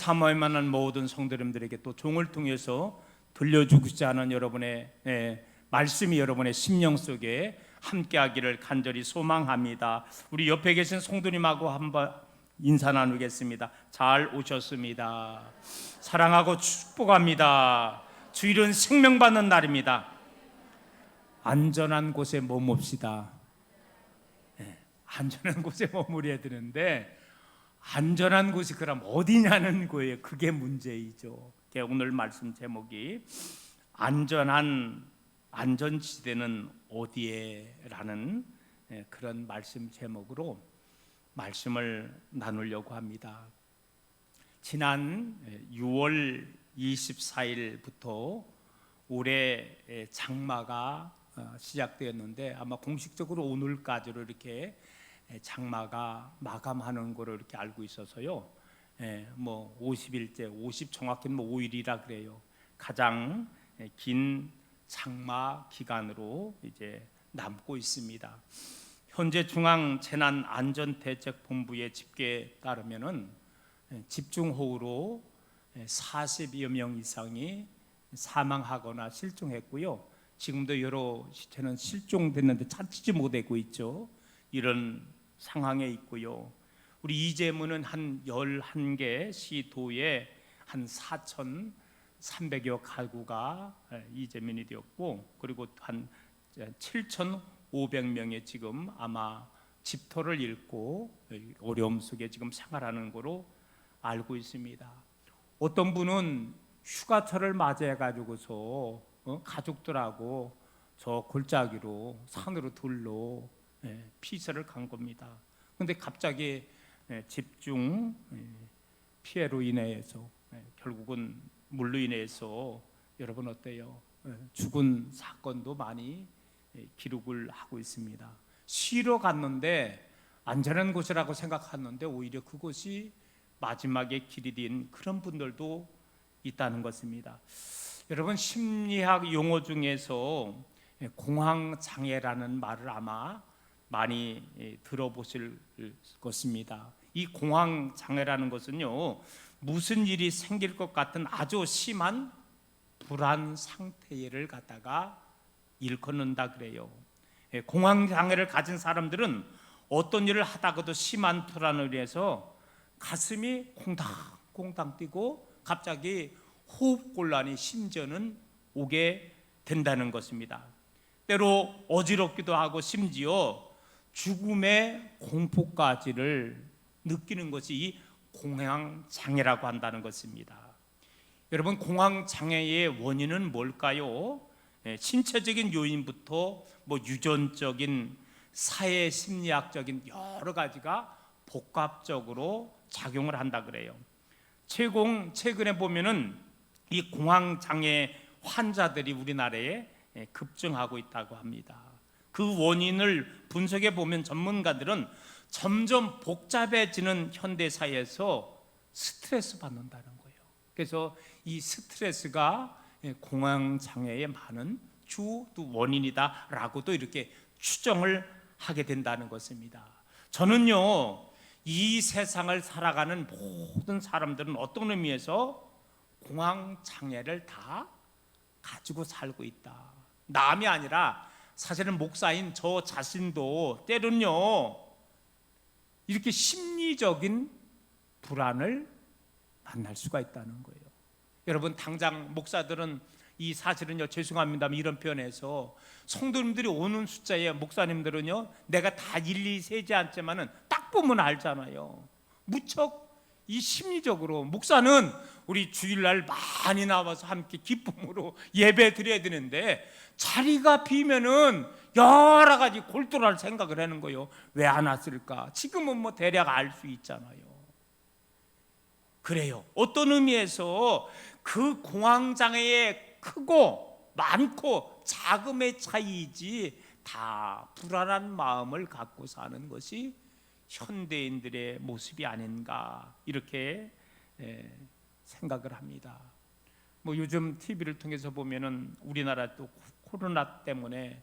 사모할 만한 모든 성도님들에게 또 종을 통해서 들려주고자 하는 여러분의 말씀이 여러분의 심령 속에 함께하기를 간절히 소망합니다. 우리 옆에 계신 성도님하고 한번 인사 나누겠습니다. 잘 오셨습니다. 사랑하고 축복합니다. 주일은 생명받는 날입니다. 안전한 곳에 머뭅시다. 안전한 곳에 머무려야 되는데 안전한 곳이 그럼 어디냐는 거예요. 그게 문제이죠. 오늘 말씀 제목이 안전지대는 어디에? 라는 그런 말씀 제목으로 말씀을 나누려고 합니다. 지난 6월 24일부터 올해 장마가 시작되었는데 아마 공식적으로 오늘까지로 이렇게 장마가 마감하는 거로 이렇게 알고 있어서요. 뭐 50일째, 50 정확히는 뭐 5일이라 그래요. 가장 긴 장마 기간으로 이제 남고 있습니다. 현재 중앙재난안전대책본부의 집계에 따르면은 집중호우로 40여 명 이상이 사망하거나 실종했고요. 지금도 여러 시체는 실종됐는데 찾지 못하고 있죠. 이런 상황에 있고요. 우리 이재문은 한 11개 시도에 한 4,300여 가구가 이재민이 되었고, 그리고 한 7,500명의 지금 아마 집터를 잃고 어려움 속에 지금 생활하는 거로 알고 있습니다. 어떤 분은 휴가철을 맞이해 가지고서 가족들하고 저 골짜기로 산으로 들로 피서를 간 겁니다. 그런데 갑자기 집중 피해로 인해서 결국은 물로 인해서 여러분 어때요? 죽은 사건도 많이 기록을 하고 있습니다. 쉬러 갔는데 안전한 곳이라고 생각했는데 오히려 그곳이 마지막에 길이 된 그런 분들도 있다는 것입니다. 여러분 심리학 용어 중에서 공황장애라는 말을 아마 많이 들어보실 것입니다. 이 공황장애라는 것은요, 무슨 일이 생길 것 같은 아주 심한 불안 상태를 갖다가 일컫는다 그래요. 공황장애를 가진 사람들은 어떤 일을 하다가도 심한 불안을 위해서 가슴이 콩닥콩닥 뛰고 갑자기 호흡곤란이 심지어는 오게 된다는 것입니다. 때로 어지럽기도 하고 심지어 죽음의 공포까지를 느끼는 것이 이 공황장애라고 한다는 것입니다. 여러분, 공황장애의 원인은 뭘까요? 신체적인 요인부터 뭐 유전적인 사회 심리학적인 여러 가지가 복합적으로 작용을 한다 그래요. 최근에 보면은 이 공황장애 환자들이 우리나라에 급증하고 있다고 합니다. 그 원인을 분석해 보면 전문가들은 점점 복잡해지는 현대사회에서 스트레스 받는다는 거예요. 그래서 이 스트레스가 공황장애의 많은 주 원인이다라고도 이렇게 추정을 하게 된다는 것입니다. 저는요, 이 세상을 살아가는 모든 사람들은 어떤 의미에서 공황장애를 다 가지고 살고 있다. 남이 아니라 사실은 목사인 저 자신도 때로는요 이렇게 심리적인 불안을 만날 수가 있다는 거예요. 여러분, 당장 목사들은 이 사실은요, 죄송합니다만 이런 표현에서 성도님들이 오는 숫자에 목사님들은요 내가 다 일일이 세지 않지만은 딱 보면 알잖아요. 무척 이 심리적으로 목사는 우리 주일날 많이 나와서 함께 기쁨으로 예배 드려야 되는데 자리가 비면은 여러 가지 골똘할 생각을 하는 거예요. 왜 안 왔을까? 지금은 뭐 대략 알 수 있잖아요. 그래요. 어떤 의미에서 그 공황장애의 크고 많고 작음의 차이이지 다 불안한 마음을 갖고 사는 것이 현대인들의 모습이 아닌가 이렇게 생각을 합니다. 뭐 요즘 TV를 통해서 보면은 우리나라 또 코로나 때문에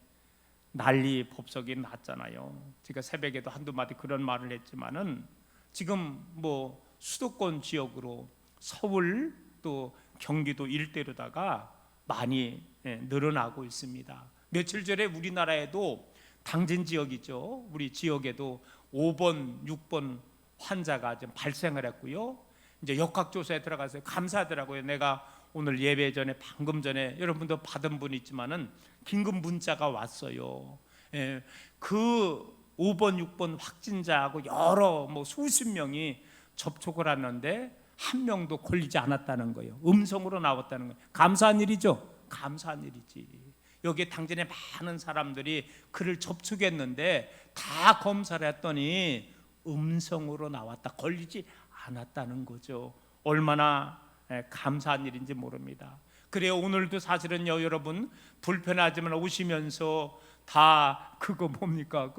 난리 법석이 났잖아요. 제가 새벽에도 한두 마디 그런 말을 했지만은 지금 뭐 수도권 지역으로 서울 또 경기도 일대로다가 많이 늘어나고 있습니다. 며칠 전에 우리나라에도 당진 지역이죠. 우리 지역에도 5번, 6번 환자가 좀 발생을 했고요. 이제 역학조사에 들어가서 감사하더라고요. 내가 오늘 예배 전에 방금 전에 여러분도 받은 분 있지만은 긴급 문자가 왔어요. 그 5번, 6번 확진자하고 여러 수십 명이 접촉을 하는데 한 명도 걸리지 않았다는 거예요. 음성으로 나왔다는 거예요. 감사한 일이죠. 감사한 일이지. 여기에 당진에 많은 사람들이 그를 접촉했는데 다 검사를 했더니 음성으로 나왔다. 걸리지 않았다는 거죠. 얼마나 감사한 일인지 모릅니다. 그래요. 오늘도 사실은요, 여러분 불편하지만 오시면서 다 그거 뭡니까?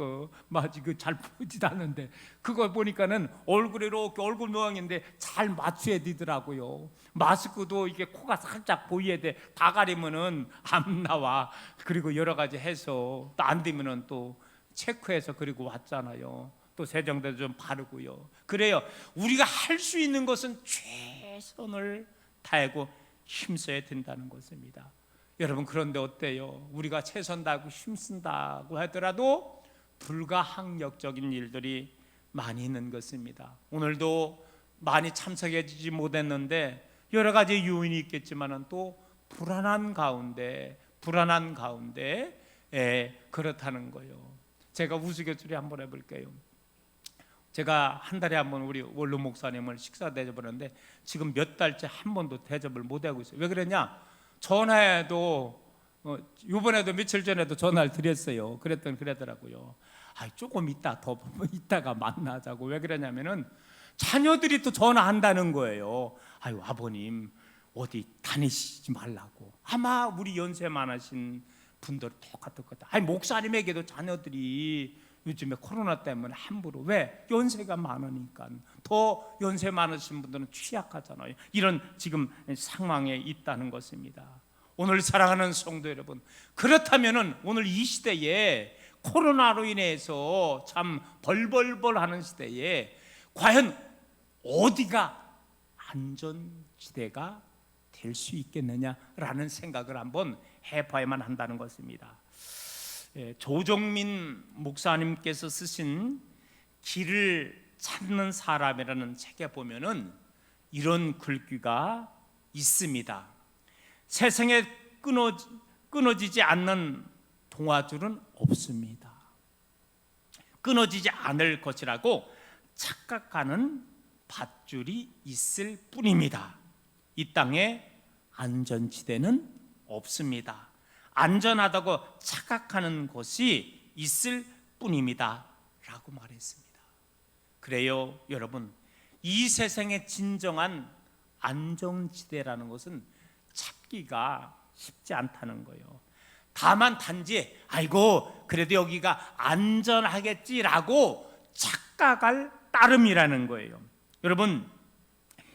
마치 잘 보이지도 않는데 그거 보니까는 얼굴에 이렇게 얼굴 모양인데 잘 맞춰야 되더라고요. 마스크도 이게 코가 살짝 보여야 돼. 다 가리면은 안 나와. 그리고 여러 가지 해서 또 안 되면은 또 체크해서 그리고 왔잖아요. 또 세정대도 좀 바르고요. 그래요. 우리가 할 수 있는 것은 최선을 다하고 힘써야 된다는 것입니다. 여러분, 그런데 어때요? 우리가 최선 다하고 힘쓴다고 하더라도 불가항력적인 일들이 많이 있는 것입니다. 오늘도 많이 참석해 주지 못했는데 여러 가지 요인이 있겠지만 또 불안한 가운데 그렇다는 거예요. 제가 우스갯소리 한번 해볼게요. 제가 한 달에 한 번 우리 원로 목사님을 식사 대접하는데 지금 몇 달째 한 번도 대접을 못 하고 있어요. 왜 그러냐? 전화해도 이번에도 며칠 전에도 전화를 드렸어요. 그러더라고요. 조금 이따가 만나자고. 왜 그러냐면은 자녀들이 또 전화한다는 거예요. 아버님 어디 다니시지 말라고. 아마 우리 연세 많으신 분들 똑같을 것 같아요. 목사님에게도 자녀들이 요즘에 코로나 때문에 함부로, 왜? 연세가 많으니까. 더 연세 많으신 분들은 취약하잖아요. 이런 지금 상황에 있다는 것입니다. 오늘 사랑하는 성도 여러분, 그렇다면은 오늘 이 시대에 코로나로 인해서 참 벌벌벌 하는 시대에 과연 어디가 안전지대가 될 수 있겠느냐라는 생각을 한번 해봐야만 한다는 것입니다. 조정민 목사님께서 쓰신 길을 찾는 사람이라는 책에 보면은 이런 글귀가 있습니다. 세상에 끊어지지 않는 동화줄은 없습니다. 끊어지지 않을 것이라고 착각하는 밧줄이 있을 뿐입니다. 이 땅에 안전지대는 없습니다. 안전하다고 착각하는 것이 있을 뿐입니다 라고 말했습니다. 그래요, 여러분, 이 세상의 진정한 안정지대라는 것은 찾기가 쉽지 않다는 거예요. 다만 단지 그래도 여기가 안전하겠지라고 착각할 따름이라는 거예요. 여러분,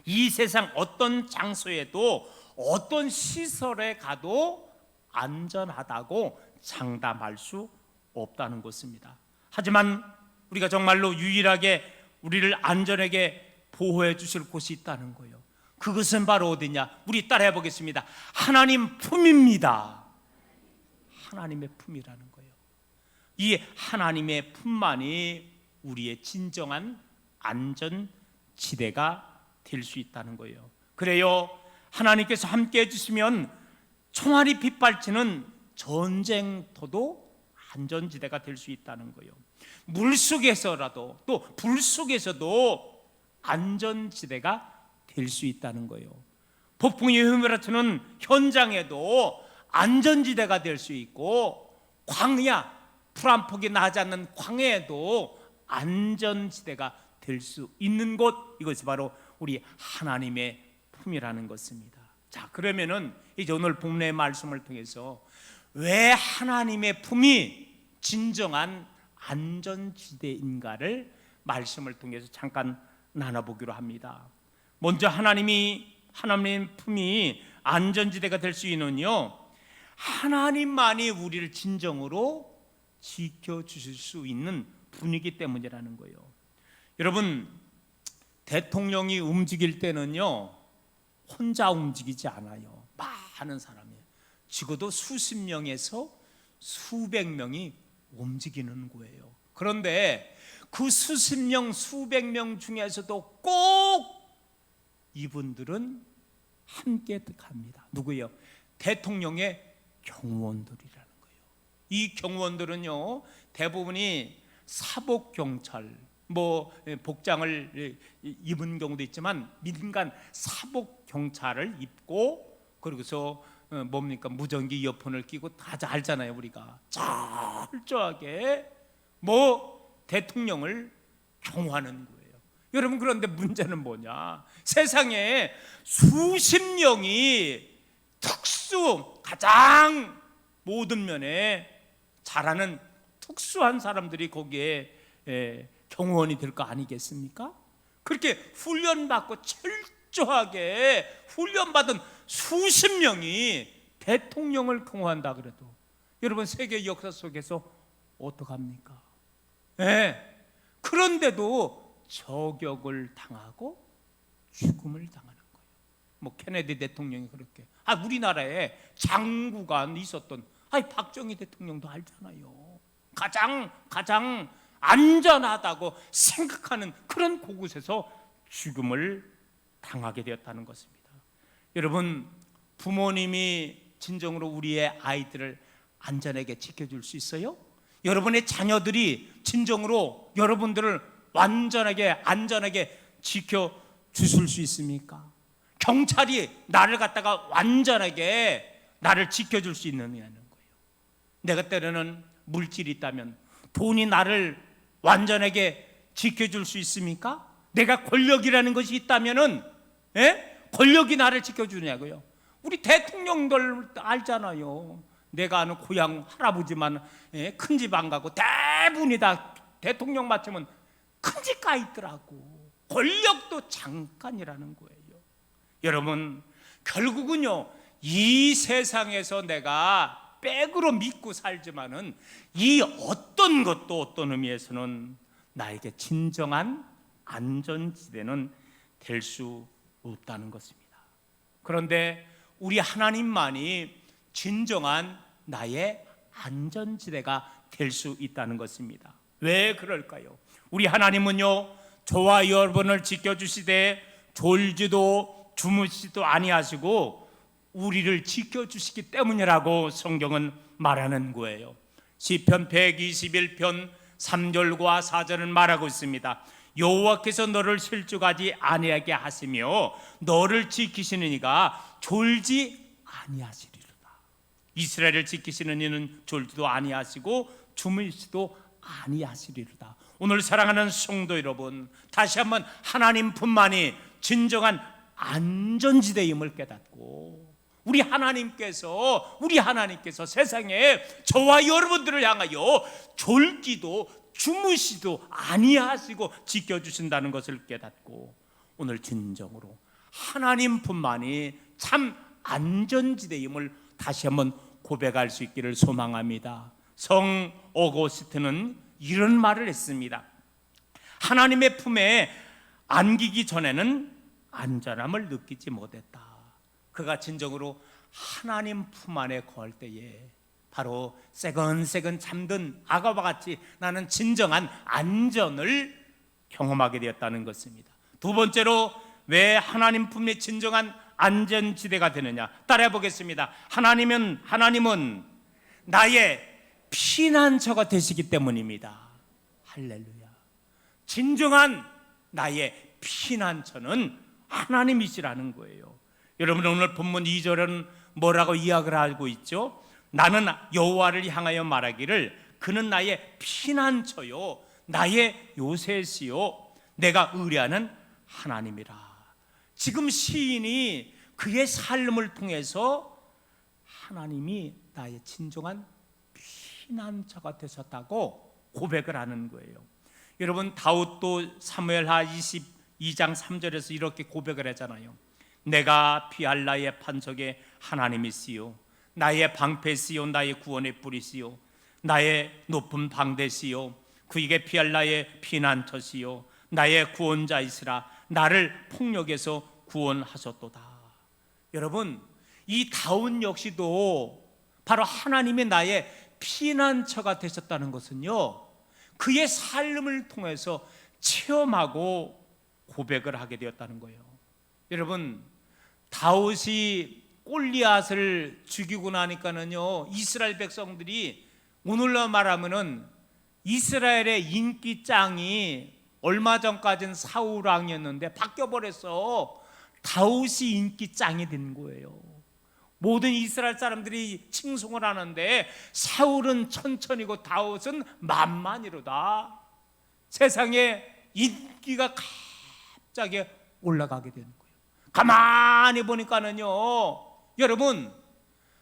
이 세상 어떤 장소에도 어떤 시설에 가도 안전하다고 장담할 수 없다는 것입니다. 하지만 우리가 정말로 유일하게 우리를 안전하게 보호해 주실 곳이 있다는 거예요. 그것은 바로 어디냐? 우리 따라해 보겠습니다. 하나님 품입니다. 하나님의 품이라는 거예요. 이 하나님의 품만이 우리의 진정한 안전지대가 될 수 있다는 거예요. 그래요, 하나님께서 함께 해주시면 총알이 빗발치는 전쟁터도 안전지대가 될 수 있다는 거예요. 물속에서라도 또 불속에서도 안전지대가 될 수 있다는 거예요. 폭풍이 휘몰아치는 현장에도 안전지대가 될 수 있고, 광야, 풀 한 폭이 나지 않는 광야에도 안전지대가 될 수 있는 곳, 이것이 바로 우리 하나님의 품이라는 것입니다. 자, 그러면은 이제 오늘 본문의 말씀을 통해서 왜 하나님의 품이 진정한 안전지대인가를 말씀을 통해서 잠깐 나눠보기로 합니다. 먼저 하나님의 품이 안전지대가 될 수 있는요, 하나님만이 우리를 진정으로 지켜주실 수 있는 분이기 때문이라는 거예요. 여러분, 대통령이 움직일 때는요 혼자 움직이지 않아요. 많은 사람이, 적어도 수십 명에서 수백 명이 움직이는 거예요. 그런데 그 수십 명, 수백 명 중에서도 꼭 이분들은 함께 갑니다. 누구요? 대통령의 경호원들이라는 거예요. 이 경호원들은요, 대부분이 사복경찰, 복장을 입은 경우도 있지만 민간 사복경찰을 입고, 그러고서 무전기 이어폰을 끼고 다 알잖아요. 우리가 철저하게 대통령을 경호하는 거예요. 여러분, 그런데 문제는 뭐냐? 세상에 수십 명이 가장 모든 면에 잘하는 특수한 사람들이 거기에 경호원이 될 거 아니겠습니까? 그렇게 훈련받고 철저하게 훈련받은 수십 명이 대통령을 경호한다 그래도, 여러분, 세계 역사 속에서 어떡합니까? 그런데도 저격을 당하고 죽음을 당하는 거예요. 케네디 대통령이 그렇게, 우리나라에 장구가 있었던 박정희 대통령도 알잖아요. 가장 안전하다고 생각하는 그런 곳에서 죽음을 당하게 되었다는 것입니다. 여러분, 부모님이 진정으로 우리의 아이들을 안전하게 지켜줄 수 있어요? 여러분의 자녀들이 진정으로 여러분들을 완전하게 안전하게 지켜주실 수 있습니까? 경찰이 나를 갖다가 완전하게 나를 지켜줄 수 있느냐는 거예요. 내가 때로는 물질이 있다면, 돈이 나를 완전하게 지켜줄 수 있습니까? 내가 권력이라는 것이 있다면은, 권력이 나를 지켜주냐고요. 우리 대통령들 알잖아요. 내가 아는 고향 할아버지만 큰 집 안 가고 대부분이 다 대통령 맞추면 큰 집 가 있더라고. 권력도 잠깐이라는 거예요. 여러분, 결국은요, 이 세상에서 내가 백으로 믿고 살지만은 이 어떤 것도 어떤 의미에서는 나에게 진정한 안전지대는 될 수 없다는 것입니다. 그런데 우리 하나님만이 진정한 나의 안전지대가 될 수 있다는 것입니다. 왜 그럴까요? 우리 하나님은요, 저와 여러분을 지켜주시되 졸지도 주무시지도 아니하시고 우리를 지켜주시기 때문이라고 성경은 말하는 거예요. 시편 121편 3절과 4절은 말하고 있습니다. 여호와께서 너를 실족하지 아니하게 하시며 너를 지키시는 이가 졸지 아니하시리로다. 이스라엘을 지키시는 이는 졸지도 아니하시고 주무시지도 아니하시리로다. 오늘 사랑하는 성도 여러분, 다시 한번 하나님뿐만이 진정한 안전지대임을 깨닫고 우리 하나님께서 세상에 저와 여러분들을 향하여 졸지도 주무시도 아니하시고 지켜주신다는 것을 깨닫고 오늘 진정으로 하나님뿐만이 참 안전지대임을 다시 한번 고백할 수 있기를 소망합니다. 성 어거스틴은 이런 말을 했습니다. 하나님의 품에 안기기 전에는 안전함을 느끼지 못했다. 그가 진정으로 하나님 품 안에 거할 때에 바로 새근새근 잠든 아가와 같이 나는 진정한 안전을 경험하게 되었다는 것입니다. 두 번째로 왜 하나님 품이 진정한 안전지대가 되느냐, 따라해 보겠습니다. 하나님은 나의 피난처가 되시기 때문입니다. 할렐루야. 진정한 나의 피난처는 하나님이시라는 거예요. 여러분, 오늘 본문 2절은 뭐라고 이야기를 하고 있죠? 나는 여호와를 향하여 말하기를 그는 나의 피난처요 나의 요새시요 내가 의뢰하는 하나님이라. 지금 시인이 그의 삶을 통해서 하나님이 나의 진정한 피난처가 되셨다고 고백을 하는 거예요. 여러분, 다윗도 사무엘하 22장 3절에서 이렇게 고백을 하잖아요. 내가 피할 나의 반석의 하나님이시요 나의 방패시요 나의 구원의 뿌리시요 나의 높은 방대시요 그에게 피할 나의 피난처시요 나의 구원자이시라. 나를 폭력에서 구원하셨도다. 여러분, 이 다윗 역시도 바로 하나님의 나의 피난처가 되셨다는 것은요, 그의 삶을 통해서 체험하고 고백을 하게 되었다는 거예요. 여러분, 다윗이 골리앗을 죽이고 나니까는요, 이스라엘 백성들이 오늘날 말하면은 이스라엘의 인기 짱이 얼마 전까지는 사울 왕이었는데 바뀌어버렸어. 다윗이 인기 짱이 된 거예요. 모든 이스라엘 사람들이 칭송을 하는데 사울은 천천히고 다윗은 만만이로다. 세상에 인기가 갑자기 올라가게 되는 거예요. 가만히 보니까는요, 여러분,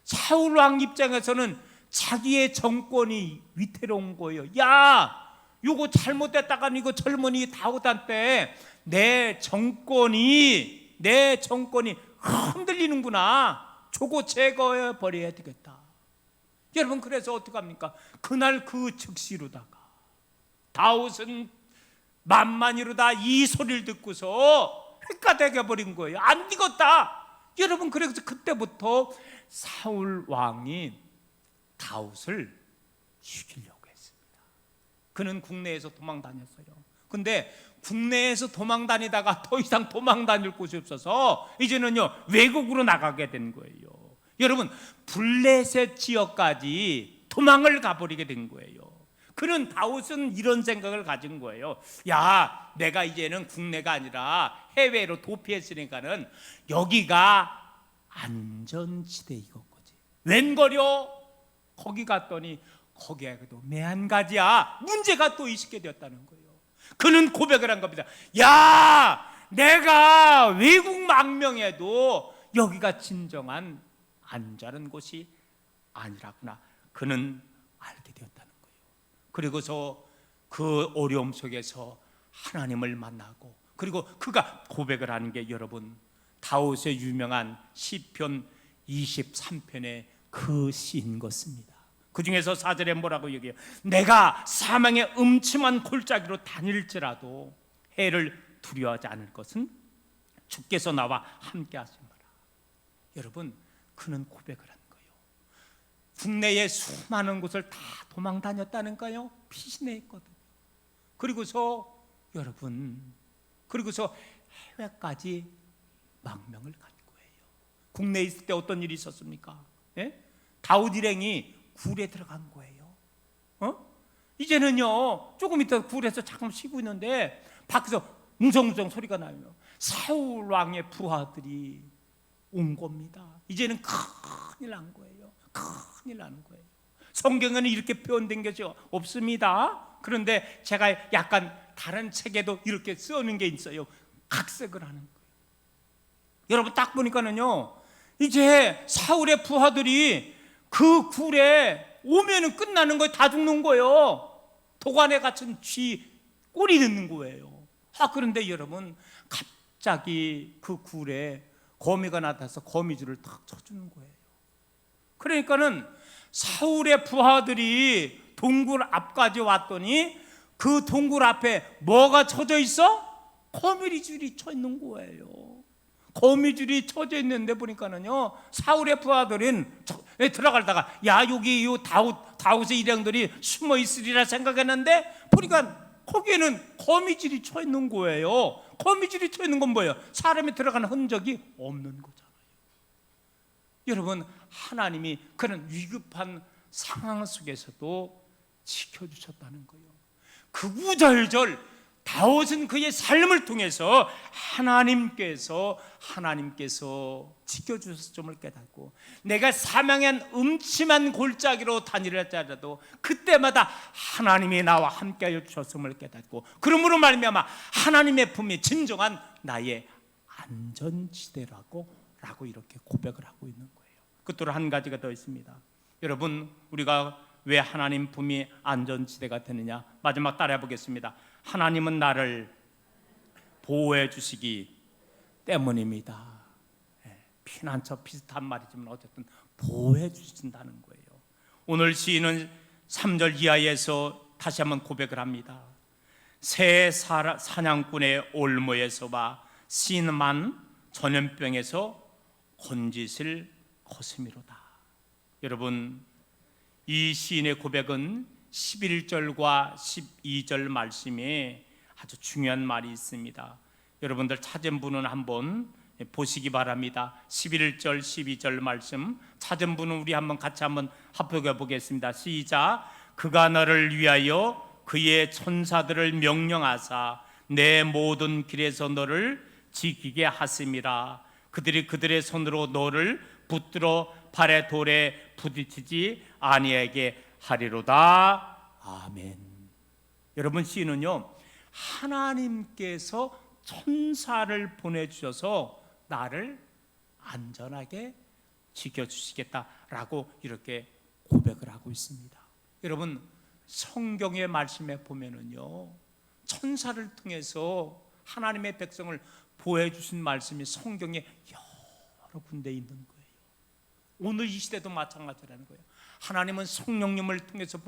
사울 왕 입장에서는 자기의 정권이 위태로운 거예요. 야, 이거 잘못됐다간 이거 젊은이 다윗한테 내 정권이 흔들리는구나. 저거 제거해 버려야 되겠다. 여러분, 그래서 어떻게 합니까? 그날 그 즉시로다가 다윗은 만만이로다 이 소리를 듣고서 획가되게 버린 거예요. 안 되겠다. 여러분, 그래서 그때부터 사울 왕이 다윗을 죽이려고 했습니다. 그는 국내에서 도망 다녔어요. 근데 국내에서 도망 다니다가 더 이상 도망 다닐 곳이 없어서 이제는요, 외국으로 나가게 된 거예요. 여러분, 블레셋 지역까지 도망을 가버리게 된 거예요. 그는 다윗은 이런 생각을 가진 거예요. 야, 내가 이제는 국내가 아니라 해외로 도피했으니까는 여기가 안전지대 이거지. 웬거려 거기 갔더니 거기에도 매한가지야 문제가 또 있게 되었다는 거예요. 그는 고백을 한 겁니다. 야, 내가 외국 망명해도 여기가 진정한 안전한 곳이 아니라구나. 그는 알게 되었다는 거예요. 그리고서 그 어려움 속에서 하나님을 만나고, 그리고 그가 고백을 하는 게 여러분, 다윗의 유명한 시편 23편의 그 시인 것입니다. 그 중에서 4절에 뭐라고 얘기해요? 내가 사망의 음침한 골짜기로 다닐지라도 해를 두려워하지 않을 것은 주께서 나와 함께 하심이라. 여러분, 그는 고백을 한 거예요. 국내에 수많은 곳을 다 도망 다녔다는가요? 피신했거든요. 그리고서 여러분, 그리고서 해외까지 망명을 간 거예요. 국내에 있을 때 어떤 일이 있었습니까? 예? 다윗 일행이 굴에 들어간 거예요. 이제는요, 조금 있다 굴에서 잠깐 쉬고 있는데 밖에서 웅성웅성 소리가 나요. 사울 왕의 부하들이 온 겁니다. 이제는 큰일 난 거예요. 큰일 나는 거예요. 성경에는 이렇게 표현된 것이 없습니다. 그런데 제가 약간 다른 책에도 이렇게 쓰는 게 있어요. 각색을 하는 거예요. 여러분, 딱 보니까는요, 이제 사울의 부하들이 그 굴에 오면은 끝나는 거예요. 다 죽는 거예요. 도관에 갇힌 쥐 꼬리 넣는 거예요. 그런데 여러분, 갑자기 그 굴에 거미가 나타나서 거미줄을 탁 쳐주는 거예요. 그러니까는 사울의 부하들이 동굴 앞까지 왔더니 그 동굴 앞에 뭐가 쳐져 있어? 거미줄이 쳐 있는 거예요. 거미줄이 쳐져 있는데 보니까는요, 사울의 부하들은 들어가다가 야, 여기 요 다윗의 일행들이 숨어 있으리라 생각했는데 보니까 거기에는 거미줄이 쳐 있는 거예요. 거미줄이 쳐 있는 건 뭐예요? 사람이 들어가는 흔적이 없는 거잖아요. 여러분, 하나님이 그런 위급한 상황 속에서도 지켜주셨다는 거예요. 그 구절절 다윗은 그의 삶을 통해서 하나님께서 지켜주셨음을 깨닫고, 내가 사망의 음침한 골짜기로 다니려자라도 그때마다 하나님이 나와 함께하여 주셨음을 깨닫고, 그러므로 말미암아 하나님의 품이 진정한 나의 안전지대라고 이렇게 고백을 하고 있는 거예요. 끝으로 한 가지가 더 있습니다. 여러분, 우리가 왜 하나님 품이 안전지대가 되느냐? 마지막 따라해 보겠습니다. 하나님은 나를 보호해 주시기 때문입니다. 피난처 비슷한 말이지만 어쨌든 보호해 주신다는 거예요. 오늘 시인은 3절 이하에서 다시 한번 고백을 합니다. 새 사냥꾼의 올무에서와 신만 전염병에서 권짓을 거스미로다. 여러분, 이 시인의 고백은 11절과 12절 말씀에 아주 중요한 말이 있습니다. 여러분들 찾은 분은 한번 보시기 바랍니다. 11절 12절 말씀 찾은 분은 우리 같이 한번 합독해 보겠습니다. 시작. 그가 너를 위하여 그의 천사들을 명령하사 내 모든 길에서 너를 지키게 하심이라. 그들이 그들의 손으로 너를 붙들어 발에 돌에 부딪히지 아니하게 하리로다. 아멘. 여러분, 시인은요, 하나님께서 천사를 보내주셔서 나를 안전하게 지켜주시겠다라고 이렇게 고백을 하고 있습니다. 여러분, 성경의 말씀에 보면은요, 천사를 통해서 하나님의 백성을 보호해주신 말씀이 성경에 여러 군데 있는 거예요. 오늘 이 시대도 마찬가지라는 거예요. 하나님은 성령님을 통해서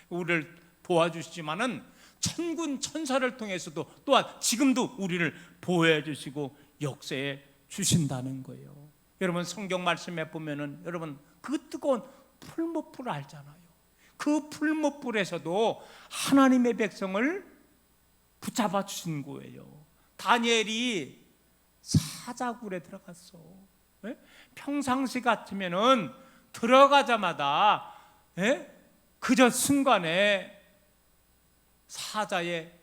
우리를 도와주시지만은 천군 천사를 통해서도 또한 지금도 우리를 보호해 주시고 역사해 주신다는 거예요. 여러분, 성경 말씀에 보면은 여러분, 그 뜨거운 풀무불 알잖아요. 그 풀무불에서도 하나님의 백성을 붙잡아 주신 거예요. 다니엘이 사자굴에 들어갔어. 네? 평상시 같으면은 들어가자마자 그저 순간에 사자의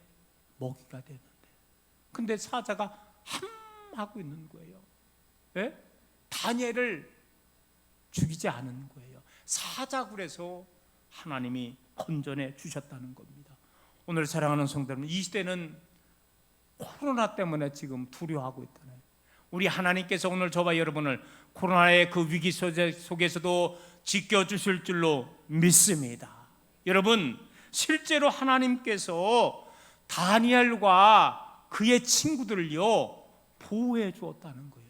먹이가 되는데, 근데 사자가 하고 있는 거예요. 다니엘을 죽이지 않은 거예요. 사자굴에서 하나님이 건져내 주셨다는 겁니다. 오늘 사랑하는 성도 여러분, 이 시대는 코로나 때문에 지금 두려워하고 있잖아요. 우리 하나님께서 오늘 저와 여러분을 코로나의 그 위기 속에서도 지켜주실 줄로 믿습니다. 여러분, 실제로 하나님께서 다니엘과 그의 친구들을요 보호해 주었다는 거예요.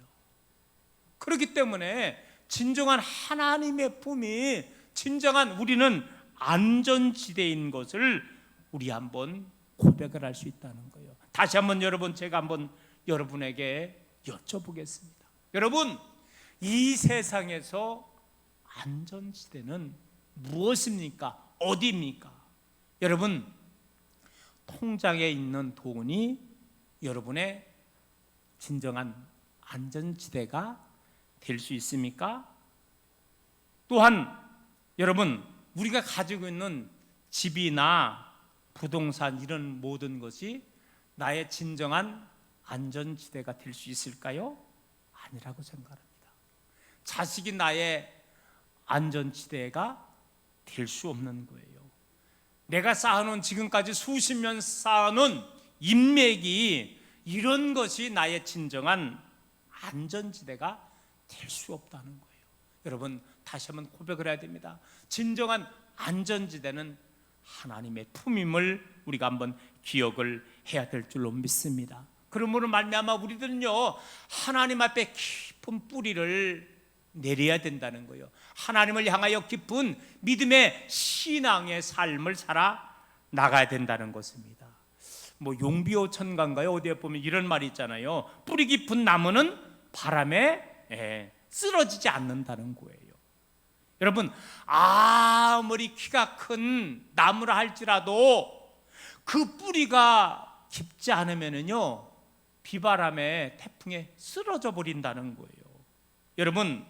그렇기 때문에 진정한 하나님의 품이, 진정한 우리는 안전지대인 것을 우리 한번 고백을 할 수 있다는 거예요. 다시 한번 제가 한번 여러분에게 여쭤보겠습니다. 여러분, 이 세상에서 안전지대는 무엇입니까? 어디입니까? 여러분, 통장에 있는 돈이 여러분의 진정한 안전지대가 될 수 있습니까? 또한 여러분, 우리가 가지고 있는 집이나 부동산, 이런 모든 것이 나의 진정한 안전지대가 될 수 있을까요? 아니라고 생각합니다. 자식이 나의 안전지대가 될 수 없는 거예요. 내가 쌓아놓은, 지금까지 수십 년 쌓아놓은 인맥이, 이런 것이 나의 진정한 안전지대가 될 수 없다는 거예요. 여러분, 다시 한번 고백을 해야 됩니다. 진정한 안전지대는 하나님의 품임을 우리가 한번 기억을 해야 될 줄로 믿습니다. 그러므로 말미암아 우리들은요, 하나님 앞에 깊은 뿌리를 내려야 된다는 거예요. 하나님을 향하여 깊은 믿음의 신앙의 삶을 살아 나가야 된다는 것입니다. 용비어천가인가요? 어디에 보면 이런 말이 있잖아요. 뿌리 깊은 나무는 바람에 쓰러지지 않는다는 거예요. 여러분, 아무리 키가 큰 나무라 할지라도 그 뿌리가 깊지 않으면은요, 비바람에, 태풍에 쓰러져 버린다는 거예요. 여러분,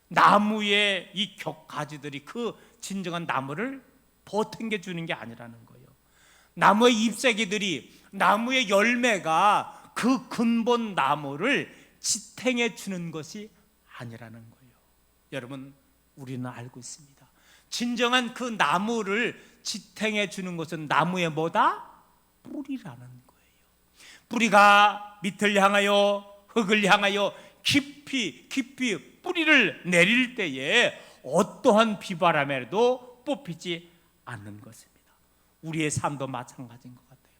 나무의 이 격가지들이 그 진정한 나무를 버팅겨 주는 게 아니라는 거예요. 나무의 잎사귀들이, 나무의 열매가 그 근본 나무를 지탱해 주는 것이 아니라는 거예요. 여러분, 우리는 알고 있습니다. 진정한 그 나무를 지탱해 주는 것은 나무의 뭐다? 뿌리라는 거예요. 뿌리가 밑을 향하여, 흙을 향하여 깊이 뿌리를 내릴 때에 어떠한 비바람에도 뽑히지 않는 것입니다. 우리의 삶도 마찬가지인 것 같아요.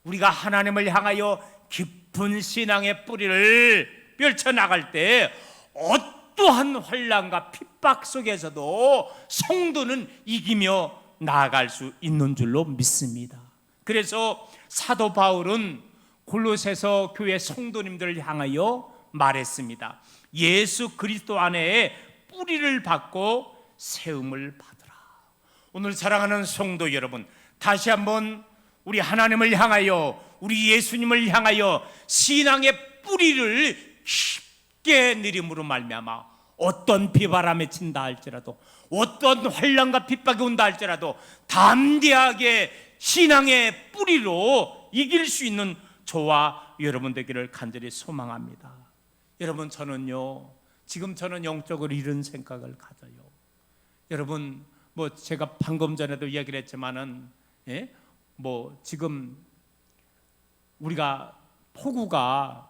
우리가 하나님을 향하여 깊은 신앙의 뿌리를 펼쳐나갈 때 어떠한 환난과 핍박 속에서도 성도는 이기며 나아갈 수 있는 줄로 믿습니다. 그래서 사도 바울은 골로새서 교회 성도님들을 향하여 말했습니다. 예수 그리스도 안에 뿌리를 받고 세움을 받으라. 오늘 사랑하는 성도 여러분, 다시 한번 우리 하나님을 향하여, 우리 예수님을 향하여 신앙의 뿌리를 깊게 내림으로 말미암아 어떤 비바람에 친다 할지라도, 어떤 환난과 핍박이 온다 할지라도 담대하게 신앙의 뿌리로 이길 수 있는 저와 여러분 되기를 간절히 소망합니다. 여러분, 지금 저는 영적으로 이런 생각을 가져요. 여러분, 제가 방금 전에도 이야기를 했지만은, 지금 우리가 폭우가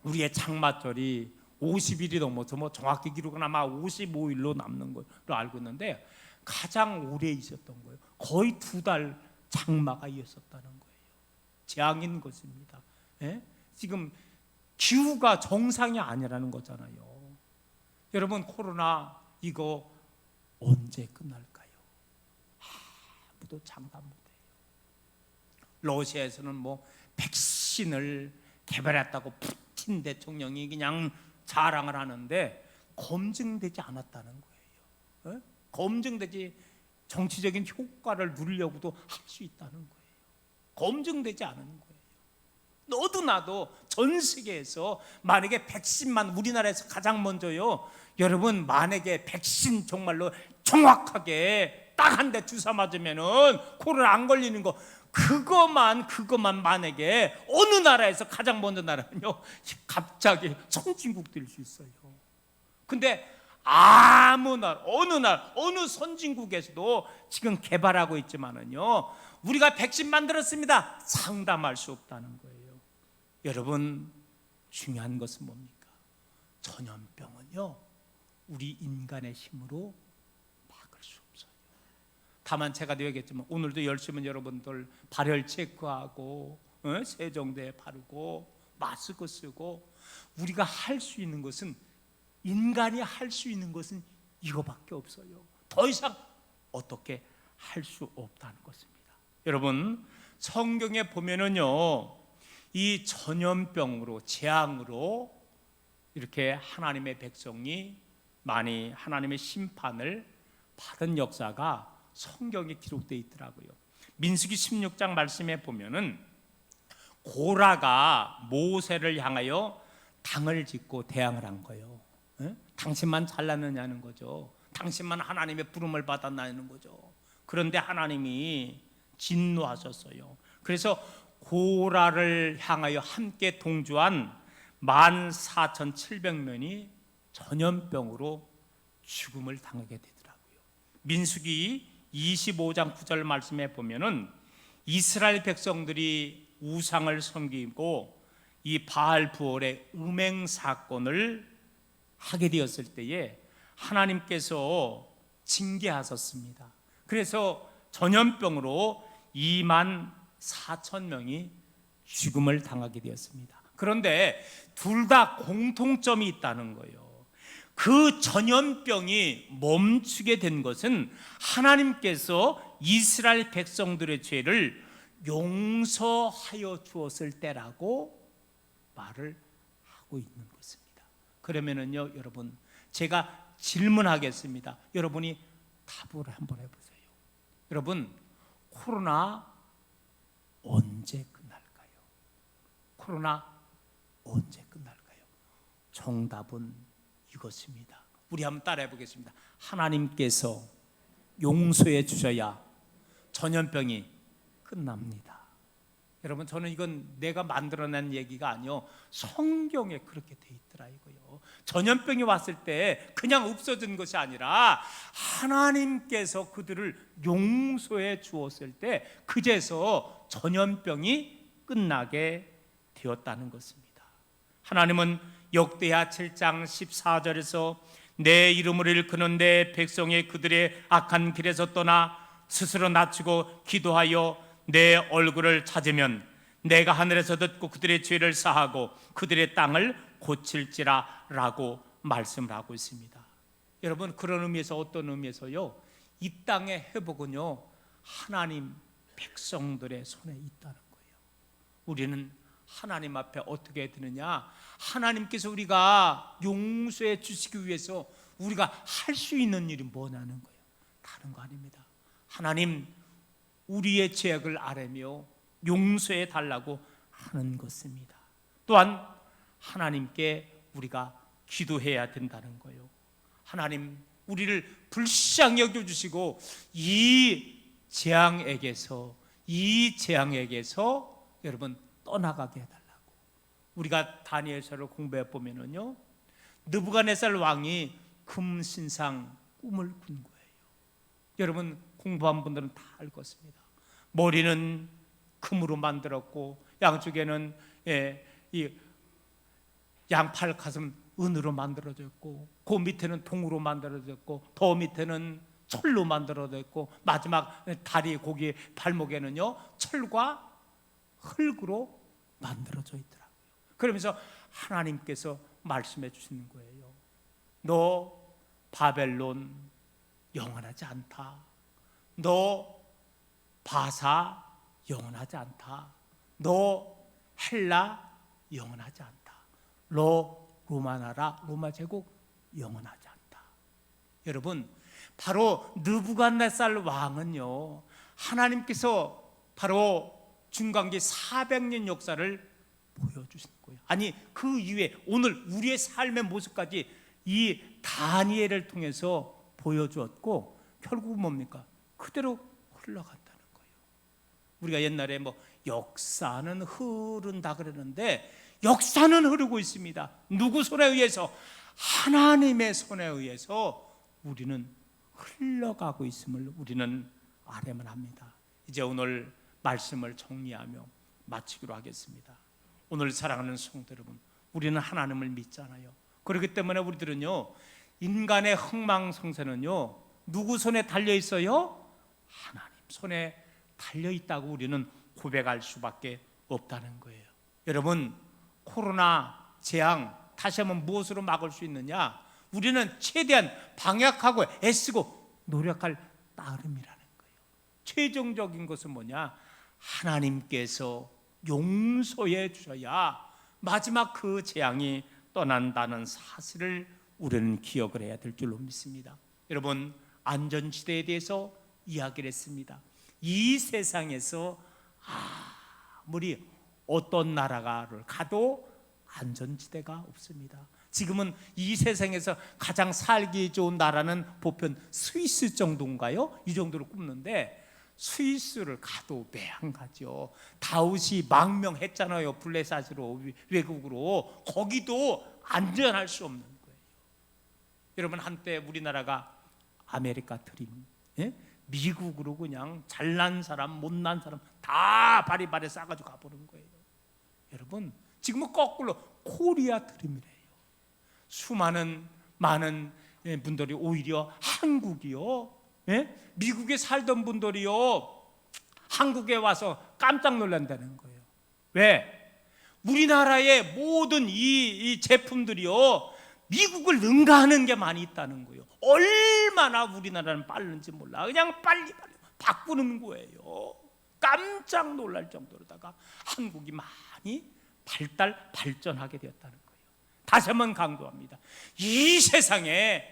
우리의 장마철이 50일이 넘어서 정확히 기록은 아마 55일로 남는 걸로 알고 있는데, 가장 오래 있었던 거예요. 거의 2달 장마가 있었다는 거예요. 재앙인 것입니다. 지금 기후가 정상이 아니라는 거잖아요. 여러분, 코로나 이거 언제 끝날까요? 아무도 장담 못해요. 러시아에서는 백신을 개발했다고 푸틴 대통령이 그냥 자랑을 하는데 검증되지 않았다는 거예요. 검증되지, 정치적인 효과를 누리려고도 할 수 있다는 거예요. 검증되지 않은 거예요. 너도 나도 전 세계에서 만약에 백신만 우리나라에서 가장 먼저요, 여러분, 만약에 백신 정말로 정확하게 딱 한 대 주사 맞으면은 코로나 안 걸리는 거, 그것만 만약에 어느 나라에서 가장 먼저 나라면요, 갑자기 선진국 될 수 있어요. 근데 어느 선진국에서도 지금 개발하고 있지만은요, 우리가 백신 만들었습니다, 상담할 수 없다는 거예요. 여러분, 중요한 것은 뭡니까? 전염병은요, 우리 인간의 힘으로 막을 수 없어요. 다만 제가 얘기했지만 오늘도 열심히 여러분들 발열 체크하고, 세정제 바르고, 마스크 쓰고, 우리가 할 수 있는 것은, 인간이 할 수 있는 것은 이거밖에 없어요. 더 이상 어떻게 할 수 없다는 것입니다. 여러분, 성경에 보면은요, 이 전염병으로, 재앙으로 이렇게 하나님의 백성이 많이 하나님의 심판을 받은 역사가 성경에 기록되어 있더라고요. 민수기 16장 말씀에 보면은 고라가 모세를 향하여 당을 짓고 대항을 한 거예요. 당신만 잘났느냐는 거죠. 당신만 하나님의 부름을 받았냐는 거죠. 그런데 하나님이 진노하셨어요. 그래서 고라를 향하여 함께 동조한 14,700명이 전염병으로 죽음을 당하게 되더라고요. 민수기 25장 9절 말씀에 보면은 이스라엘 백성들이 우상을 섬기고 이 바알 부올의 음행 사건을 하게 되었을 때에 하나님께서 징계하셨습니다. 그래서 전염병으로 24,000명이 죽음을 당하게 되었습니다. 그런데 둘 다 공통점이 있다는 거예요. 그 전염병이 멈추게 된 것은 하나님께서 이스라엘 백성들의 죄를 용서하여 주었을 때라고 말을 하고 있는 것입니다. 그러면은요, 여러분, 제가 질문하겠습니다. 여러분이 답을 한번 해보세요. 여러분, 코로나 언제 끝날까요? 코로나 언제 끝날까요? 정답은 이것입니다. 우리 한번 따라해 보겠습니다. 하나님께서 용서해 주셔야 전염병이 끝납니다. 여러분, 저는 이건 내가 만들어낸 얘기가 아니요, 성경에 그렇게 돼 있더라 이거요. 전염병이 왔을 때 그냥 없어진 것이 아니라 하나님께서 그들을 용서해 주었을 때 그제서 전염병이 끝나게 되었다는 것입니다. 하나님은 역대하 7장 14절에서 내 이름을 일컫는 내 백성의 그들의 악한 길에서 떠나 스스로 낮추고 기도하여 내 얼굴을 찾으면 내가 하늘에서 듣고 그들의 죄를 사하고 그들의 땅을 고칠지라 라고 말씀을 하고 있습니다. 여러분, 그런 의미에서, 어떤 의미에서요, 이 땅의 회복은요, 하나님 백성들의 손에 있다는 거예요. 우리는 하나님 앞에 어떻게 드느냐? 하나님께서 우리가 용서해 주시기 위해서 우리가 할 수 있는 일이 뭐냐는 거예요. 다른 거 아닙니다. 하나님, 우리의 죄악을 아뢰며 용서해 달라고 하는 것입니다. 또한 하나님께 우리가 기도해야 된다는 거예요. 하나님, 우리를 불쌍히 여겨주시고 이 재앙에게서 여러분 떠나가게 해달라고. 우리가 다니엘서를 공부해 보면은요, 느부갓네살 왕이 금신상 꿈을 꾼 거예요. 여러분 공부한 분들은 다 알 것입니다. 머리는 금으로 만들었고 양쪽에는 이 양팔 가슴은 은으로 만들어졌고 그 밑에는 동으로 만들어졌고 더 밑에는 철로 만들어졌고 마지막 다리 고기 발목에는요 철과 흙으로 만들어져 있더라고요. 그러면서 하나님께서 말씀해 주시는 거예요. 너 바벨론 영원하지 않다. 너 바사 영원하지 않다. 너 헬라 영원하지 않다. 너 로마 나라 로마 제국 영원하지 않다. 여러분, 바로 느부갓네살 왕은요, 하나님께서 바로 중간기 400년 역사를 보여주신 거예요. 아니, 그 이후에 오늘 우리의 삶의 모습까지 이 다니엘을 통해서 보여주었고 결국은 뭡니까? 그대로 흘러간다는 거예요. 우리가 옛날에 역사는 흐른다 그러는데 역사는 흐르고 있습니다. 누구 손에 의해서? 하나님의 손에 의해서 우리는 흘러가고 있음을 우리는 알아야만 합니다. 이제 오늘 말씀을 정리하며 마치기로 하겠습니다. 오늘 사랑하는 성도 여러분, 우리는 하나님을 믿잖아요. 그렇기 때문에 우리들은요, 인간의 흥망성쇠는요 누구 손에 달려 있어요? 하나님 손에 달려 있다고 우리는 고백할 수밖에 없다는 거예요. 여러분, 코로나 재앙 다시 한번 무엇으로 막을 수 있느냐? 우리는 최대한 방역하고 애쓰고 노력할 따름이라는 거예요. 최종적인 것은 뭐냐? 하나님께서 용서해 주셔야 마지막 그 재앙이 떠난다는 사실을 우리는 기억을 해야 될 줄로 믿습니다. 여러분, 안전지대에 대해서 이야기를 했습니다. 이 세상에서 아무리 어떤 나라를 가도 안전지대가 없습니다. 지금은 이 세상에서 가장 살기 좋은 나라는 보편 스위스 정도인가요? 이 정도로 꼽는데 스위스를 가도 매한가죠. 다윗이 망명했잖아요. 블레셋으로, 외국으로. 거기도 안전할 수 없는 거예요. 여러분, 한때 우리나라가 아메리카 드림, 미국으로 그냥 잘난 사람 못난 사람 다 바리바리 싸가지고 가보는 거예요. 여러분, 지금은 거꾸로 코리아 드림이래요. 수많은 많은 분들이 오히려 한국이요, 미국에 살던 분들이요 한국에 와서 깜짝 놀란다는 거예요. 왜? 우리나라의 모든 이 제품들이요 미국을 능가하는 게 많이 있다는 거예요. 얼마나 우리나라는 빠른지 몰라. 그냥 빨리 바꾸는 거예요. 깜짝 놀랄 정도로다가 한국이 많이 발전하게 되었다는 거예요. 다시 한번 강조합니다. 이 세상에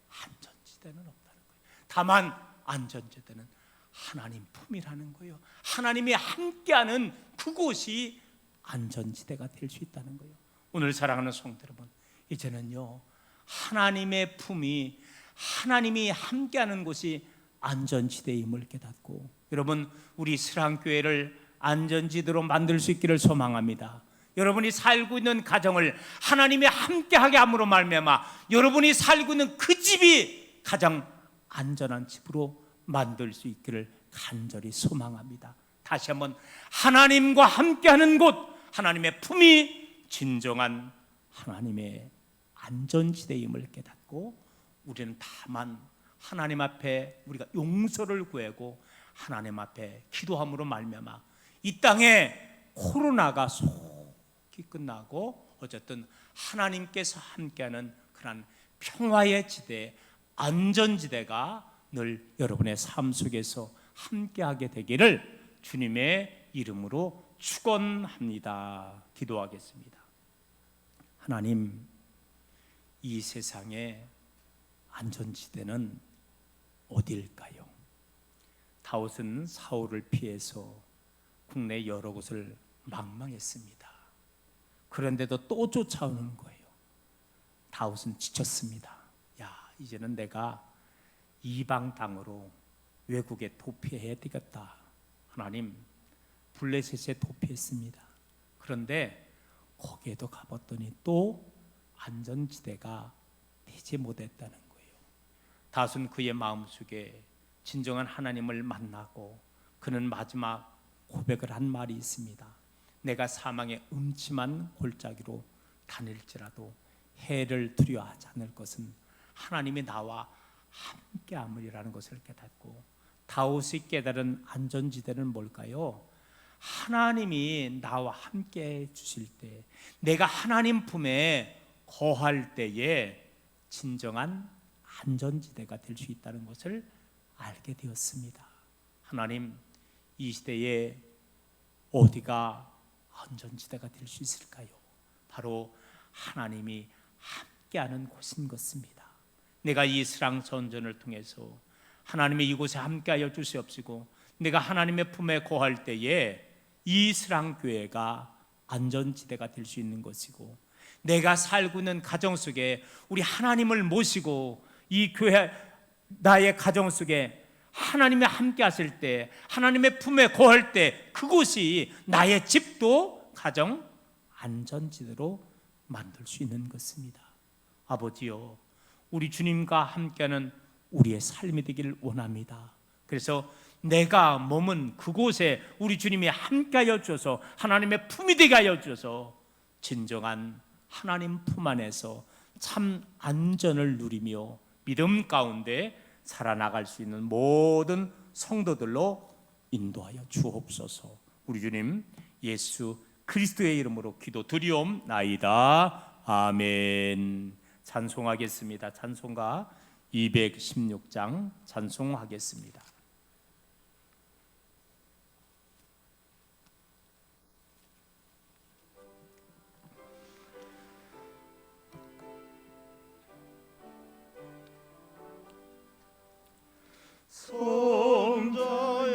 안전지대는 없다는 거예요. 다만 안전지대는 하나님 품이라는 거예요. 하나님이 함께하는 그곳이 안전지대가 될 수 있다는 거예요. 오늘 사랑하는 성도 여러분, 이제는요 하나님의 품이, 하나님이 함께하는 곳이 안전지대임을 깨닫고, 여러분, 우리 스랑교회를 안전지대로 만들 수 있기를 소망합니다. 여러분이 살고 있는 가정을 하나님이 함께하게 함으로 말미암아 여러분이 살고 있는 그 집이 가장 안전한 집으로 만들 수 있기를 간절히 소망합니다. 다시 한번, 하나님과 함께하는 곳, 하나님의 품이 진정한 하나님의 안전지대임을 깨닫고, 우리는 다만 하나님 앞에 우리가 용서를 구하고 하나님 앞에 기도함으로 말미암아 이 땅에 코로나가 속히 끝나고 어쨌든 하나님께서 함께하는 그런 평화의 지대, 안전지대가 늘 여러분의 삶 속에서 함께하게 되기를 주님의 이름으로 축원합니다. 기도하겠습니다. 하나님, 이 세상의 안전지대는 어디일까요? 다윗은 사울을 피해서 국내 여러 곳을 망망했습니다. 그런데도 또 쫓아오는 거예요. 다윗은 지쳤습니다. 이제는 내가 이방 땅으로 외국에 도피해야 되겠다. 하나님, 블레셋에 도피했습니다. 그런데 거기에도 가봤더니 또 안전지대가 되지 못했다는 거예요. 다윗은 그의 마음속에 진정한 하나님을 만나고 그는 마지막 고백을 한 말이 있습니다. 내가 사망의 음침한 골짜기로 다닐지라도 해를 두려워하지 않을 것은 하나님이 나와 함께함이라는 것을 깨닫고, 다윗이 깨달은 안전지대는 뭘까요? 하나님이 나와 함께 주실 때, 내가 하나님 품에 거할 때에 진정한 안전지대가 될 수 있다는 것을 알게 되었습니다. 하나님, 이 시대에 어디가 안전지대가 될 수 있을까요? 바로 하나님이 함께하는 곳인 것입니다. 내가 이 스랑 전전을 통해서 하나님의 이곳에 함께하여 주시옵시고, 내가 하나님의 품에 거할 때에 이 스랑 교회가 안전지대가 될 수 있는 것이고, 내가 살고 있는 가정 속에 우리 하나님을 모시고 이 교회 나의 가정 속에 하나님이 함께 하실 때, 하나님의 품에 거할 때 그곳이 나의 집도 가정 안전지대로 만들 수 있는 것입니다. 아버지요, 우리 주님과 함께하는 우리의 삶이 되기를 원합니다. 그래서 내가 머문 그곳에 우리 주님이 함께하여 주셔서 하나님의 품이 되게 하여 주셔서 진정한 하나님 품 안에서 참 안전을 누리며 믿음 가운데 살아나갈 수 있는 모든 성도들로 인도하여 주옵소서. 우리 주님 예수 그리스도의 이름으로 기도드리옵나이다. 아멘. 찬송하겠습니다. 찬송가 216장 찬송하겠습니다. 성자의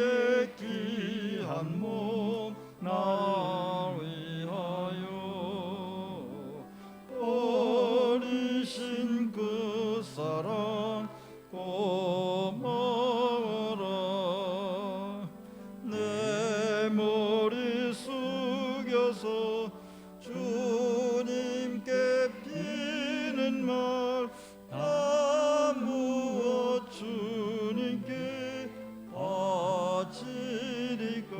귀한 몸 나 위하여 버리신 그 사랑 고마워라. 내 머리 숙여서 주님께 비는 말 다 무엇 주님께 바치리까.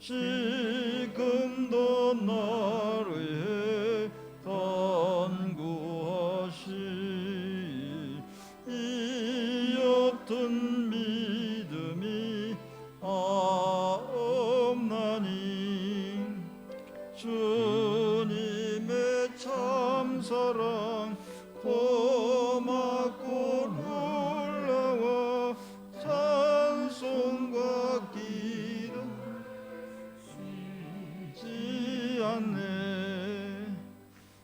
지금도 나를 위해 간구하시 이 없던 믿음이 없나니. 주님의 참사랑 고맙고 놀라워 찬송과 기도 쉬지 않네.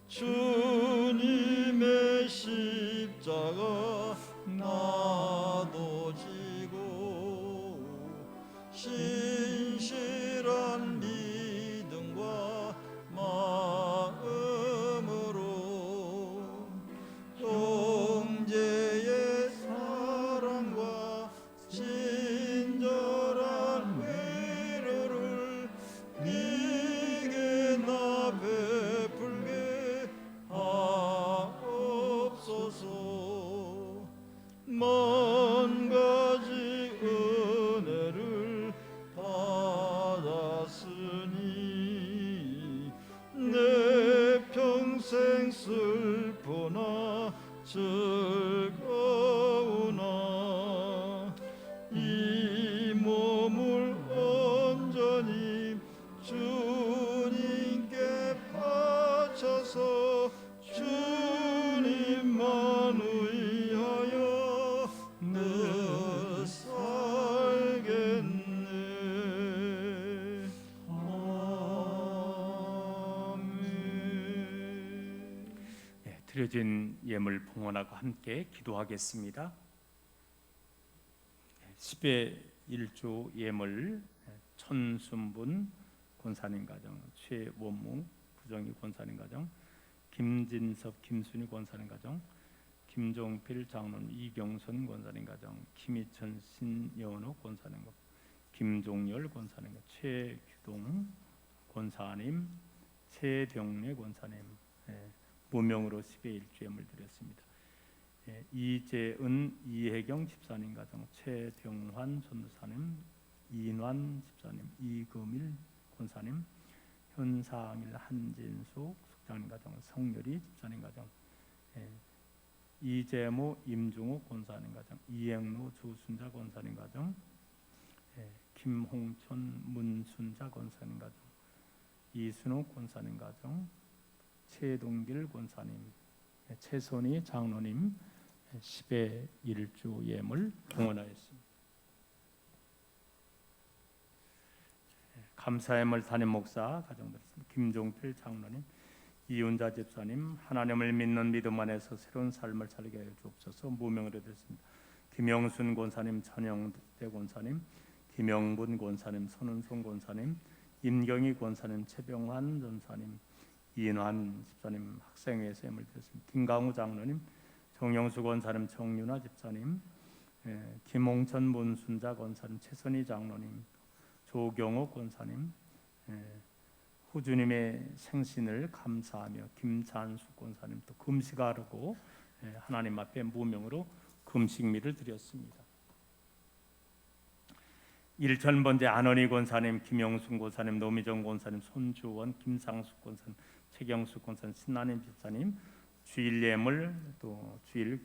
주님의 십자가 나도 지고 신실한 믿음과 마음으로 형제의 사랑과 친절한 위로를 네게 나 베풀게 하옵소서. 먼 가지 은혜를 받았으니 내 평생 슬프나 즐거우나 이 몸을 온전히 주님께 바쳐서 주님만 위하여 늘 살겠네. 드려진 예물 봉헌하고 함께 기도하겠습니다. 10의 1조 예물 천순분 권사님 가정, 최원무 부정희 권사님 가정, 김진섭 김순희 권사님 가정, 김종필 장로님, 이경선 권사님 가정, 김희천 신여은호 권사님 가정, 김종열 권사님 가정, 최규동 권사님, 최병래 권사님, 무명으로 10의 1조 예물 드렸습니다. 이재은 이혜경 집사님 가정, 최병환 전도사님, 이인환 집사님, 이금일 권사님, 현상일 한진숙 숙장님 가정, 성열이 집사님 가정, 이재모 임종욱 권사님 가정, 이행로 조순자 권사님 가정, 김홍천 문순자 권사님 가정, 이순옥 권사님 가정, 최동길 권사님, 최선희 장로님 10의 1조 예물 봉헌하였습니다. 감사의 예물 담임 목사 가정드렸습니다. 김종필 장로님, 이윤자 집사님, 하나님을 믿는 믿음 안에서 새로운 삶을 살게 하여 주옵소서. 무명으로 됐습니다. 김영순 권사님, 천영대 권사님, 김영분 권사님, 손은송 권사님, 임경희 권사님, 최병환 전사님, 이인환 집사님 학생회에서 예물 드렸습니다. 김강우 장로님, 정영수 권사님, 정윤아 집사님, 김홍천 문순자 권사님, 최선희 장로님, 조경호 권사님, 후주님의 생신을 감사하며 김찬수 권사님 또 금식하라고 하나님 앞에 무명으로 금식미를 드렸습니다. 일천번제 안원희 권사님, 김영순 권사님, 노미정 권사님, 손주원, 김상숙 권사님, 최경수 권사님, 신나님 집사님 주일 예물 또 주일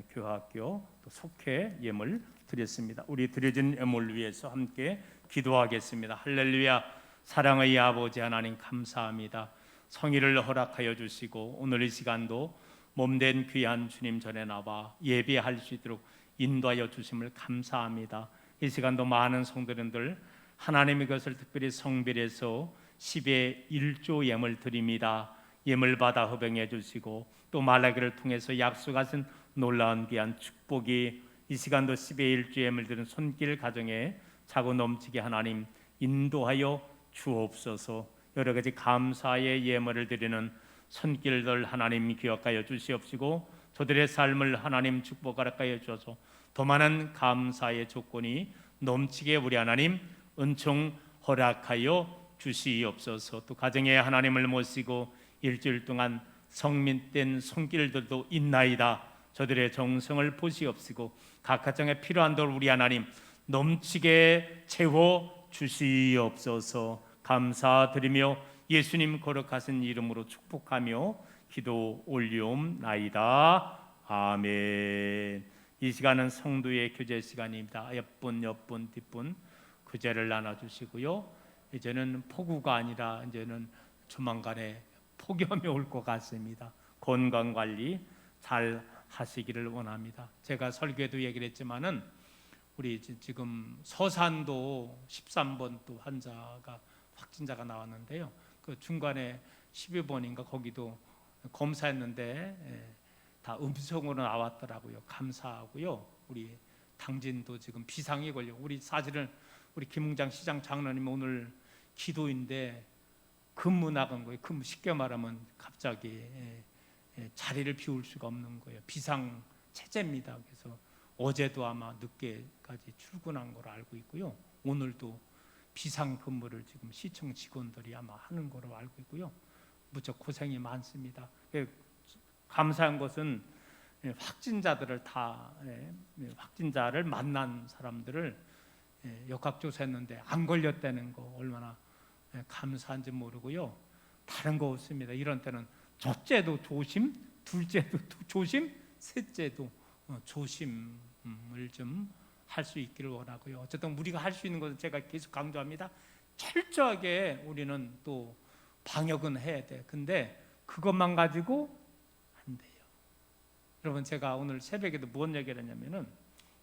교학교 또 속회 예물 드렸습니다. 우리 드려진 예물 위해서 함께 기도하겠습니다. 할렐루야. 사랑의 아버지 하나님 감사합니다. 성의를 허락하여 주시고 오늘 이 시간도 몸된 귀한 주님 전에 나와 예배할 수 있도록 인도하여 주심을 감사합니다. 이 시간도 많은 성도님들 하나님의 것을 특별히 성별해서 10의 1조 예물 드립니다. 예물 받아 허병해 주시고 또 말라기를 통해서 약속하신 놀라운 귀한 축복이 이 시간도 10의 1조 예물 드리는 손길 가정에 차고 넘치게 하나님 인도하여 주옵소서. 여러 가지 감사의 예물을 드리는 손길들 하나님 기억하여 주시옵시고 저들의 삶을 하나님 축복하여 주셔서 더 많은 감사의 조건이 넘치게 우리 하나님 은총 허락하여 주시옵소서. 또 가정에 하나님을 모시고 일주일 동안 성민된 손길들도 있나이다. 저들의 정성을 보시옵시고 각 가정에 필요한 대로 우리 하나님 넘치게 채워 주시옵소서. 감사드리며 예수님 거룩하신 이름으로 축복하며 기도 올리옵나이다. 아멘. 이 시간은 성도의 교제 시간입니다. 옆분 뒷분 교제를 나눠주시고요. 이제는 폭우가 아니라 이제는 조만간에 폭염이 올 것 같습니다. 건강 관리 잘 하시기를 원합니다. 제가 설교에도 얘기를 했지만은 우리 지금 서산도 13번 또 확진자가 나왔는데요. 그 중간에 12번인가 거기도 검사했는데 다 음성으로 나왔더라고요. 감사하고요. 우리 당진도 지금 비상이 걸려. 우리 사실은 우리 김웅장 시장 장로님 오늘 기도인데 근무 나간 거예요. 근무 쉽게 말하면 갑자기 자리를 비울 수가 없는 거예요. 비상 체제입니다. 그래서 어제도 아마 늦게까지 출근한 걸로 알고 있고요. 오늘도 비상 근무를 지금 시청 직원들이 아마 하는 걸로 알고 있고요. 무척 고생이 많습니다. 감사한 것은 확진자들을 확진자를 만난 사람들을 역학조사했는데 안 걸렸다는 거 얼마나 감사한지 모르고요. 다른 거 없습니다. 이런 때는 첫째도 조심, 둘째도 조심, 셋째도 조심을 좀 할 수 있기를 원하고요. 어쨌든 우리가 할 수 있는 것은 제가 계속 강조합니다. 철저하게 우리는 또 방역은 해야 돼. 근데 그것만 가지고 안 돼요. 여러분 제가 오늘 새벽에도 무슨 얘기를 했냐면은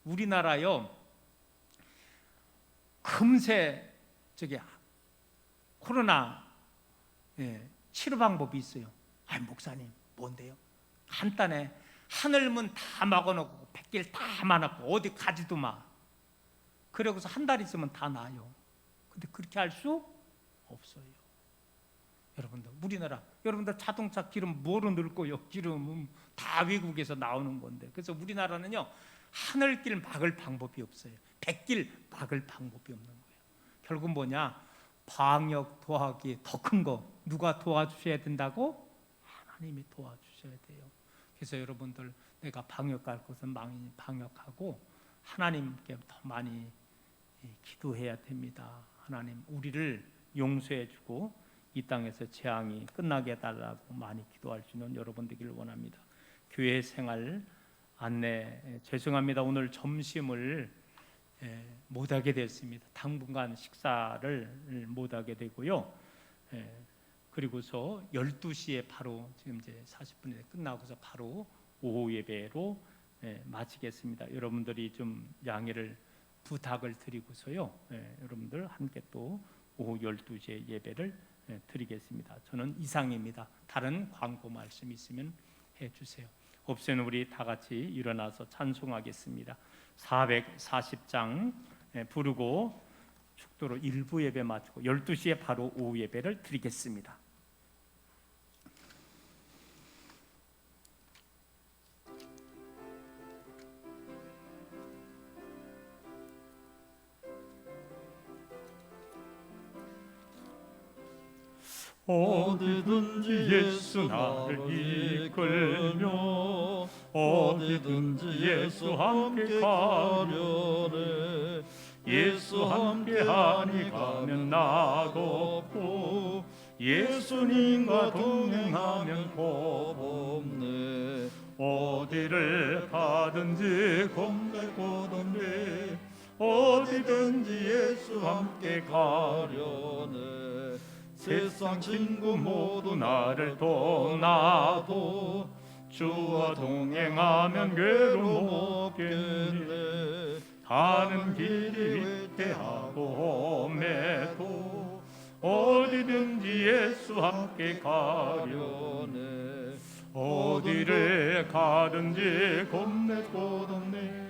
우리나라요 금세 코로나 치료 방법이 있어요. 목사님 뭔데요? 한 단에 하늘문 다 막아놓고 백길 다 막아놓고 어디 가지도 마. 그러고서 한 달 있으면 다 나요. 근데 그렇게 할 수 없어요. 여러분들, 우리나라 여러분들 자동차 기름 뭐로 넣을 거요? 기름은 다 외국에서 나오는 건데. 그래서 우리나라는요 하늘길 막을 방법이 없어요. 백길 막을 방법이 없는 거예요. 결국 뭐냐? 방역 도하기 더 큰 거 누가 도와주셔야 된다고? 하나님이 도와주셔야 돼요. 그래서 여러분들, 내가 방역할 것은 많이 방역하고 하나님께 더 많이 기도해야 됩니다. 하나님 우리를 용서해주고 이 땅에서 재앙이 끝나게 해달라고 많이 기도할 수 있는 여러분 되기를 원합니다. 교회 생활 안내 죄송합니다. 오늘 점심을 못하게 됐습니다. 당분간 식사를 못하게 되고요. 그리고서 12시에 바로 지금 이제 40분에 끝나고서 바로 오후 예배로 마치겠습니다. 여러분들이 좀 양해를 부탁을 드리고서요. 여러분들 함께 또 오후 12시에 예배를 드리겠습니다. 저는 이상입니다. 다른 광고 말씀 있으면 해주세요. 없으면 우리 다 같이 일어나서 찬송하겠습니다. 440장 부르고 축도로 일부 예배 마치고 12시에 바로 오후 예배를 드리겠습니다. 어디든지 예수 나를 이끌며 어디든지 예수 함께 가려네. 예수 함께하니 가면 나고 예수님과 동행하면 겁없네. 어디를 가든지 겁내고 덥네. 어디든지 예수 함께 가려네. 세상 친구 모두 나를 떠나도 주와 동행하면 괴로움 없겠네. 가는 길이 위태하고 험해도 어디든지 예수 함께 가려네. 어디를 가든지 겁내고 덥네.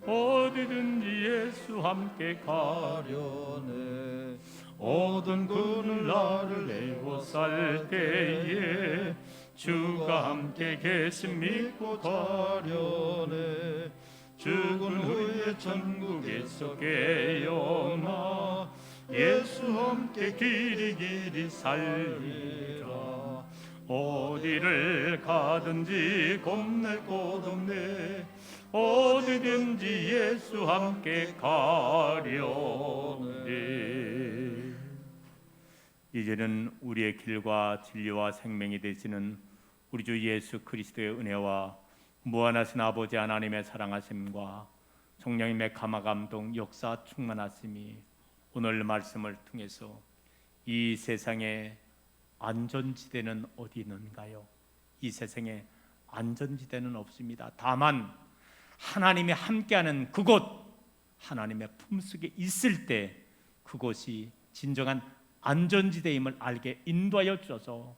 어디든지 예수 함께 가려네. 어두운 그늘 나를 에워쌀 때에 주가 함께 계심 믿고 가려네. 죽은 후에 천국에서 깨어나 예수 함께 길이 살리라. 어디를 가든지 겁내고 덥네. 어디든지 예수 함께 가려네. 이제는 우리의 길과 진리와 생명이 되시는 우리 주 예수 그리스도의 은혜와 무한하신 아버지 하나님의 사랑하심과 성령님의 감화 감동 역사 충만하심이 오늘 말씀을 통해서 이 세상에 안전지대는 어디 있는가요? 이 세상에 안전지대는 없습니다. 다만 하나님이 함께하는 그곳, 하나님의 품속에 있을 때 그곳이 진정한 안전지대임을 알게 인도하여 주셔서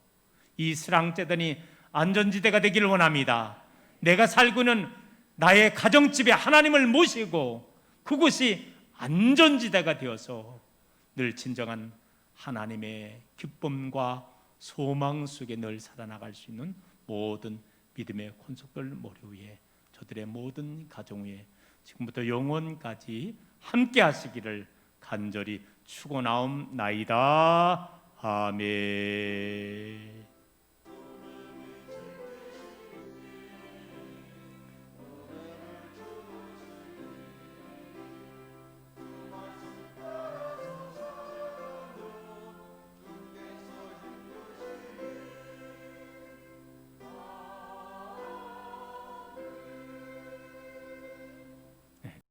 이 스랑재단이 안전지대가 되기를 원합니다. 내가 살고 있는 나의 가정집에 하나님을 모시고 그곳이 안전지대가 되어서 늘 진정한 하나님의 기쁨과 소망 속에 늘 살아나갈 수 있는 모든 믿음의 권속들 머리 위에 저들의 모든 가정 위에 지금부터 영원까지 함께 하시기를 간절히 축원하옵나이다. 아멘.